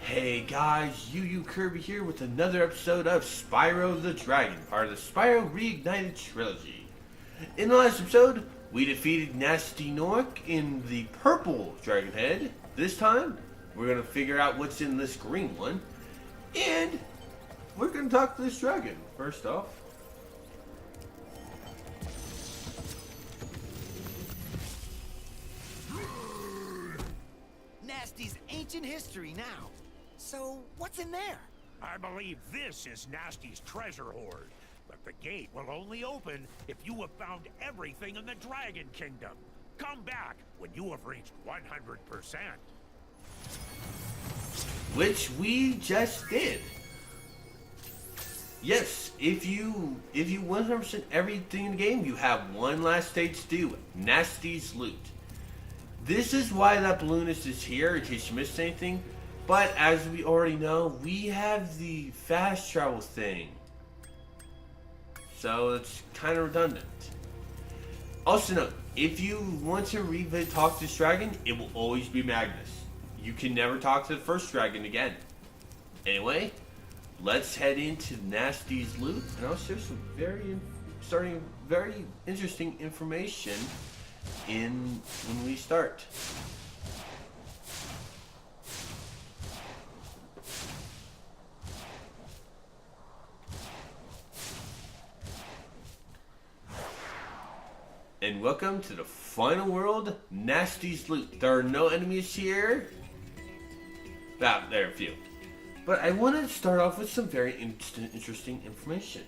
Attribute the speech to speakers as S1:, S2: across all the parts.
S1: Hey guys, Yuyukirby here with another episode of Spyro the Dragon, part of the Spyro Reignited trilogy. In the last episode, we defeated Gnasty in the purple dragon head. This time, we're going to figure out what's in this green one, and we're going to talk to this dragon, first off.
S2: Gnasty's ancient history now. So, what's in there?
S3: I believe this is Gnasty's treasure hoard. But the gate will only open if you have found everything in the Dragon Kingdom. Come back when you have reached 100%.
S1: Which we just did. Yes, if you 100% everything in the game, you have one last stage to do, Gnasty's loot. This is why that balloonist is here, in case you missed anything. But as we already know, we have the fast travel thing. So it's kind of redundant. Also note, if you want to talk to this dragon, it will always be Magnus. You can never talk to the first dragon again. Anyway, let's head into Gnasty's loot, and I'll share some very interesting information when we start. And welcome to the final world, Gnasty's loot. There are no enemies here. There are a few. But I want to start off with some very interesting information.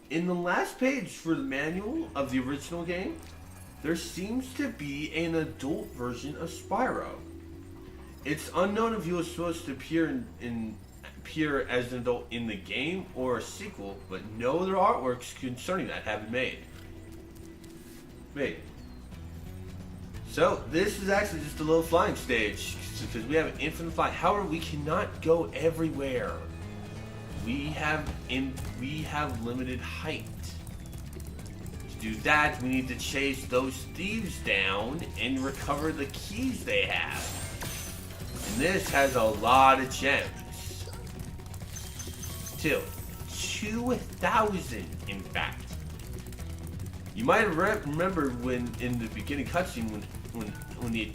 S1: In the last page for the manual of the original game, there seems to be an adult version of Spyro. It's unknown if he was supposed to appear as an adult in the game or a sequel, but no other artworks concerning that have been made. So this is actually just a little flying stage because we have an infinite flight. However, we cannot go everywhere. We have limited height. To do that, we need to chase those thieves down and recover the keys they have. And this has a lot of gems. 2,000 in fact. You might have remembered when in the beginning cutscene when the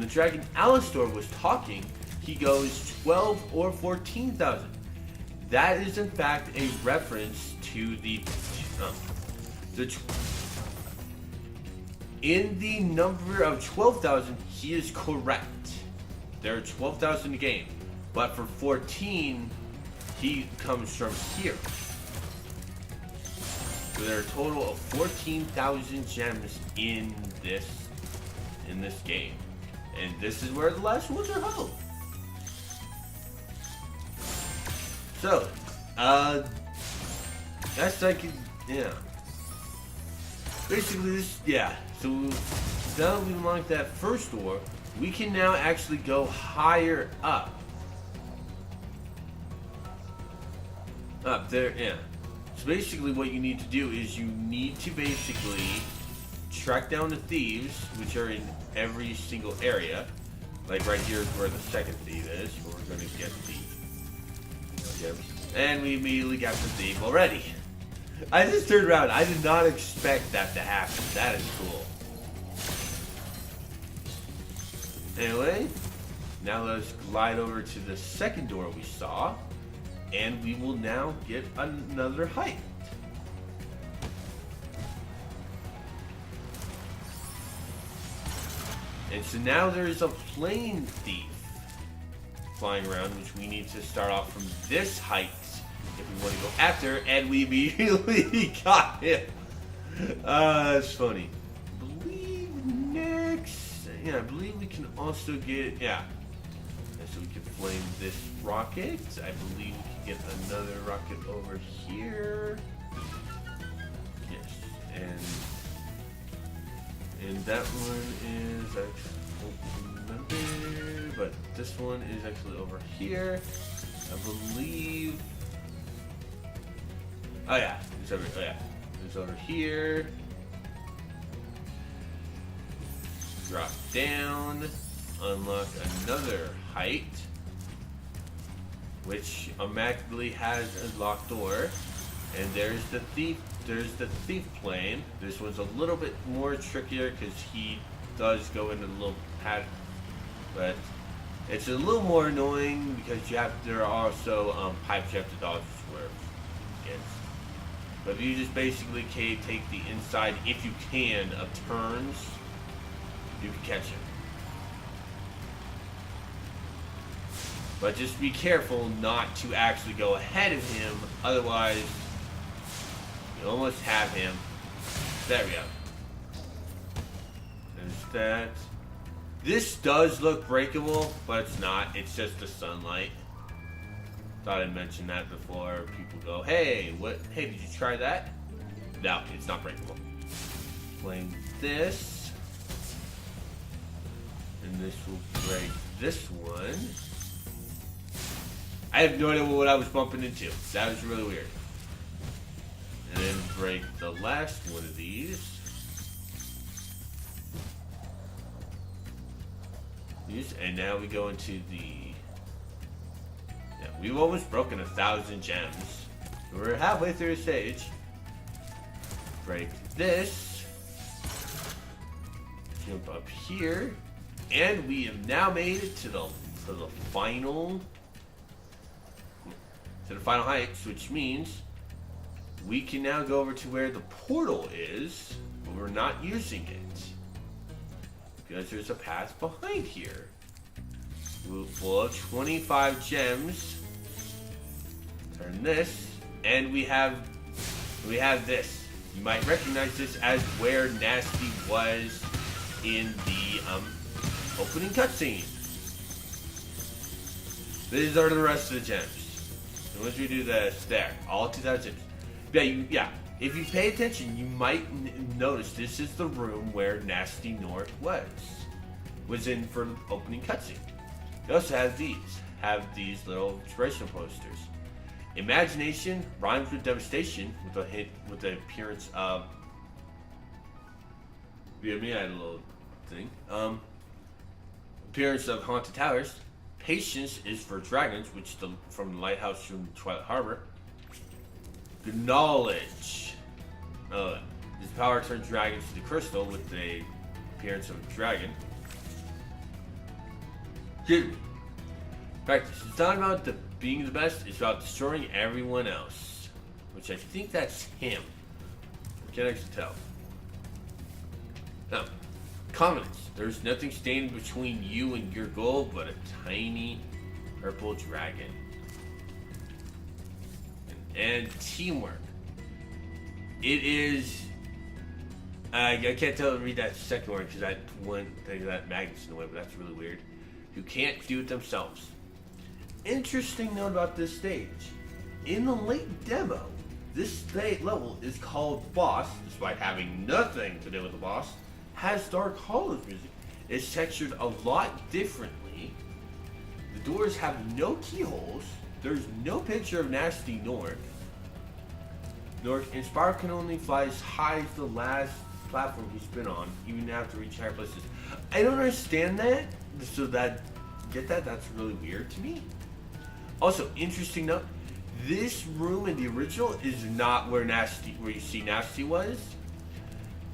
S1: dragon Alistor was talking, he goes 12 or 14,000. That is in fact a reference to in the number of 12,000. He is correct. There are 12,000 in the game, but for 14, he comes from here. So there are a total of 14,000 gems in this game. And this is where the last ones are held. So, that's like, yeah. Basically this, yeah. So now we unlock that first door, we can now actually go higher up. Up there, yeah. So basically what you need to do is you need to basically track down the thieves, which are in every single area. Like right here is where the second thief is, where we're going to get the gems. And we immediately got the thief already. I just turned around. I did not expect that to happen. That is cool. Anyway, now let's glide over to the second door we saw. And we will now get another height. And so now there is a plane thief flying around, which we need to start off from this height if we want to go after, and we immediately got him. That's funny. I believe next, I believe we can also get, and so we can flame this rocket. I believe we can get another rocket over here. Yes, and that one is actually, but this one is actually over here. I believe. Oh yeah, it's over here. Drop down, unlock another height. which automatically has a locked door. And there's the thief. There's the thief plane. This one's a little bit more trickier because he does go into the little pad, but it's a little more annoying because there are also pipes you have to dodge where it's. But you just basically take the inside, if you can, of turns, you can catch him. But just be careful not to actually go ahead of him, otherwise you almost have him. There we go. There's that. This does look breakable, but it's not. It's just the sunlight. Thought I'd mention that before people go, hey, what? Hey, did you try that? No, it's not breakable. Playing this. And this will break this one. I have no idea what I was bumping into. That was really weird. And then break the last one of these. And now we go into the... Yeah, we've almost broken 1,000 gems. We're halfway through the stage. Break this. Jump up here. And we have now made it to the final... To the final heights, which means we can now go over to where the portal is, but we're not using it. Because there's a path behind here. Full of 25 gems. Turn this, and we have this. You might recognize this as where Gnasty was in the opening cutscene. These are the rest of the gems. And once we do this, there, all 2,000 gems. Yeah. If you pay attention, you might notice this is the room where Gnasty Nork was in for the opening cutscene. We also have these little inspirational posters. Imagination rhymes with devastation, with the appearance of. Yeah, me, I had a little thing. Appearance of haunted towers. Patience is for dragons, which from the lighthouse from Twilight Harbor. Knowledge. This power turns dragons to the crystal with the appearance of a dragon. Practice. It's not about being the best, it's about destroying everyone else. Which I think that's him. I can't actually tell. Now, confidence. There's nothing standing between you and your goal but a tiny purple dragon. And teamwork. It is... I can't read that second word because that magnet's in the way, but that's really weird. Who can't do it themselves. Interesting note about this stage. In the late demo, this level is called Boss, despite having nothing to do with the boss. Has Dark Hollow's music. It's textured a lot differently. The doors have no keyholes. There's no picture of Gnasty Nork. And Spyro can only fly as high as the last platform he's been on, even after reaching higher places. I don't understand that. That's really weird to me. Also, interesting note, this room in the original is not where you see Gnasty was.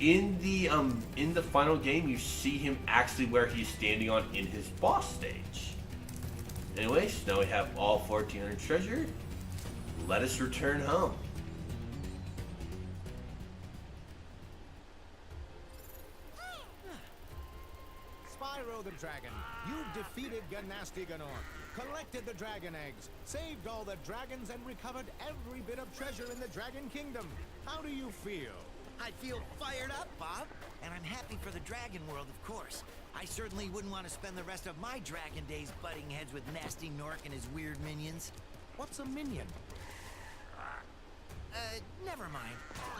S1: In the final game, you see him actually where he's standing on in his boss stage. Anyways, now we have all 1,400 treasure. Let us return home.
S4: Spyro the Dragon, you defeated Gnasty Nork, collected the dragon eggs, saved all the dragons, and recovered every bit of treasure in the Dragon Kingdom. How do you feel?
S2: I feel fired up, Bob. And I'm happy for the dragon world, of course. I certainly wouldn't want to spend the rest of my dragon days butting heads with Gnasty Nork and his weird minions.
S4: What's a minion?
S2: Never mind.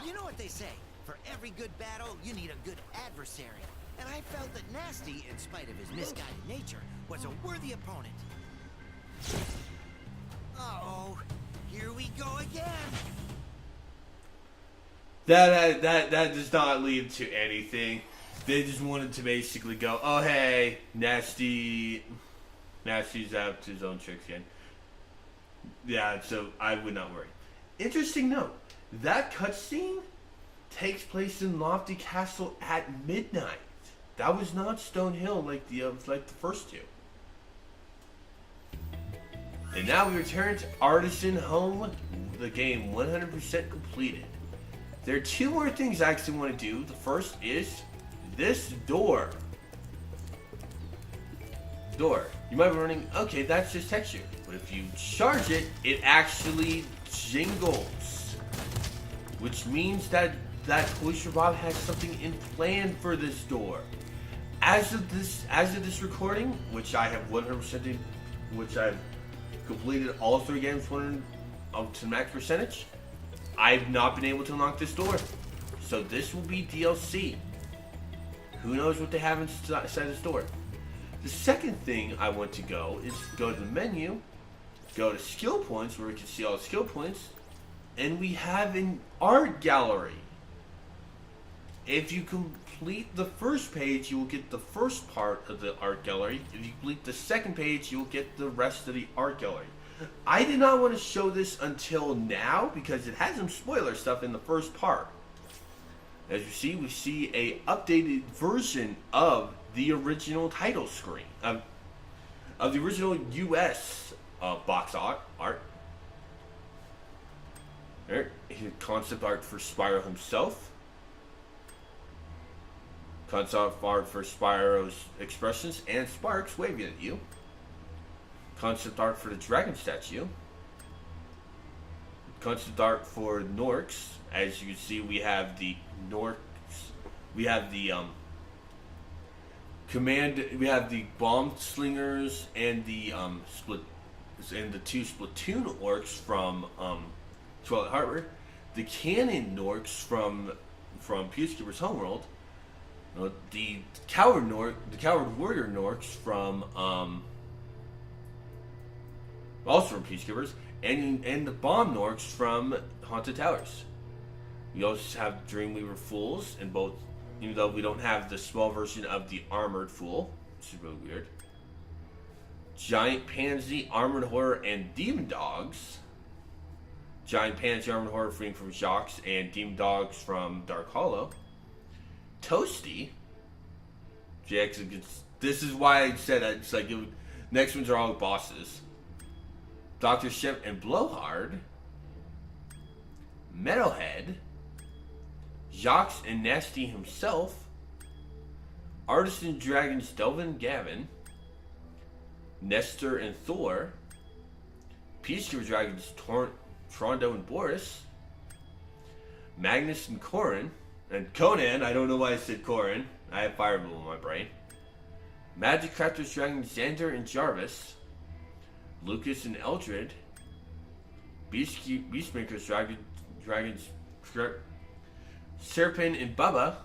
S2: You know what they say. For every good battle, you need a good adversary. And I felt that Gnasty, in spite of his misguided nature, was a worthy opponent. Uh-oh. Here we go again.
S1: That does not lead to anything. They just wanted to basically go, oh hey, Gnasty's out to his own tricks again. Yeah, so I would not worry. Interesting note, that cutscene takes place in Lofty Castle at midnight. That was not Stonehill like the first two. And now we return to Artisan Home, the game 100% completed. There are two more things I actually want to do. The first is this door. You might be running, okay, that's just texture. But if you charge it, it actually jingles. Which means that Toys for Bob has something in plan for this door. As of this recording, which I have 100%, which I've completed all 3 games up to max percentage, I've not been able to unlock this door. So this will be DLC. Who knows what they have inside this door. The second thing I want to go is go to the menu, go to skill points where we can see all the skill points, and we have an art gallery. If you complete the first page, you will get the first part of the art gallery. If you complete the second page, you will get the rest of the art gallery. I did not want to show this until now because it has some spoiler stuff in the first part. As you see, we see a updated version of the original title screen of the original US box art. There, concept art for Spyro himself. Concept art for Spyro's expressions and Sparks waving at you. Concept art for the dragon statue. Concept art for Norks. As you can see, we have the Norks. We have the we have the bomb slingers and the and the 2 Splatoon orcs from Twilight Harbor. The cannon Norks from Peacekeeper's Homeworld. The coward warrior Norks from also from Peacekeepers, and the bomb Norks from Haunted Towers. We also have Dreamweaver Fools in both, even though we don't have the small version of the Armored Fool, which is really weird. Giant Pansy, Armored Horror, and Demon Dogs. Giant Pansy, Armored Horror freeing from Jocks, and Demon Dogs from Dark Hollow. Toasty. This is why I said that. It's like next ones are all bosses. Dr. Shep and Blowhard. Metalhead. Jocks and Gnasty himself. Artisan Dragons Delvin Gavin. Nestor and Thor. Peacekeeper Dragons Trondo and Boris. Magnus and Corin. And Conan, I don't know why I said Corin. I have Fire Emblem in my brain. Magic Crafters Dragons Xander and Jarvis. Lucas and Eldred. Beastmakers Dragons Serpent and Bubba.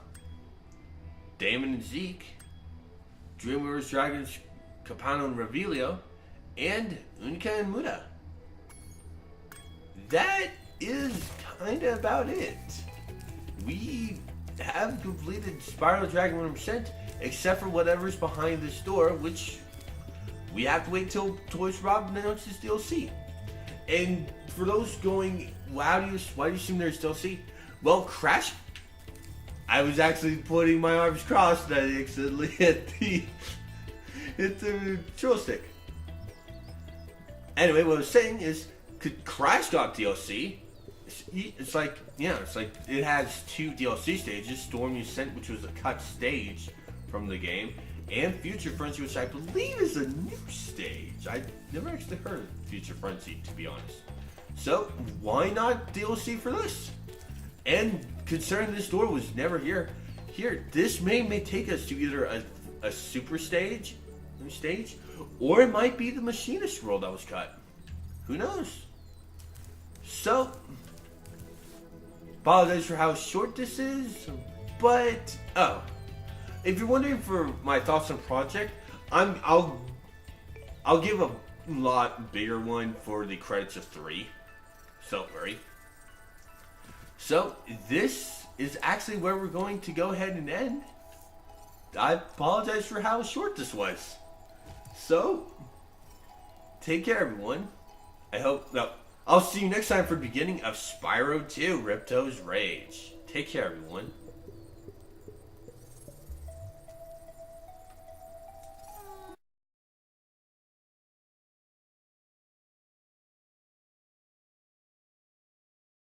S1: Damon and Zeke. Dreamweavers Dragons Capano and Revelio. And Unica and Muda. That is kind of about it. We have completed Spyro Dragon 100%, except for whatever's behind this door, which we have to wait till Toys for Bob announces DLC. And for those going, why do you assume there's DLC? Well, Crash. I was actually putting my arms crossed and I accidentally hit the control stick. Anyway, what I was saying is, Crash got DLC. It's like it has 2 DLC stages: Storm Ascent, which was a cut stage from the game, and Future Frenzy, which I believe is a new stage. I never actually heard of Future Frenzy, to be honest. So why not DLC for this? And considering this door was never here, this may take us to either a super stage, or it might be the Machinist world that was cut. Who knows? So, apologize for how short this is, but if you're wondering for my thoughts on Project, I'll give a lot bigger one for the credits of 3. So don't worry. So this is actually where we're going to go ahead and end. I apologize for how short this was. So take care, everyone. I hope. No, I'll see you next time for the beginning of Spyro 2: Ripto's Rage. Take care, everyone.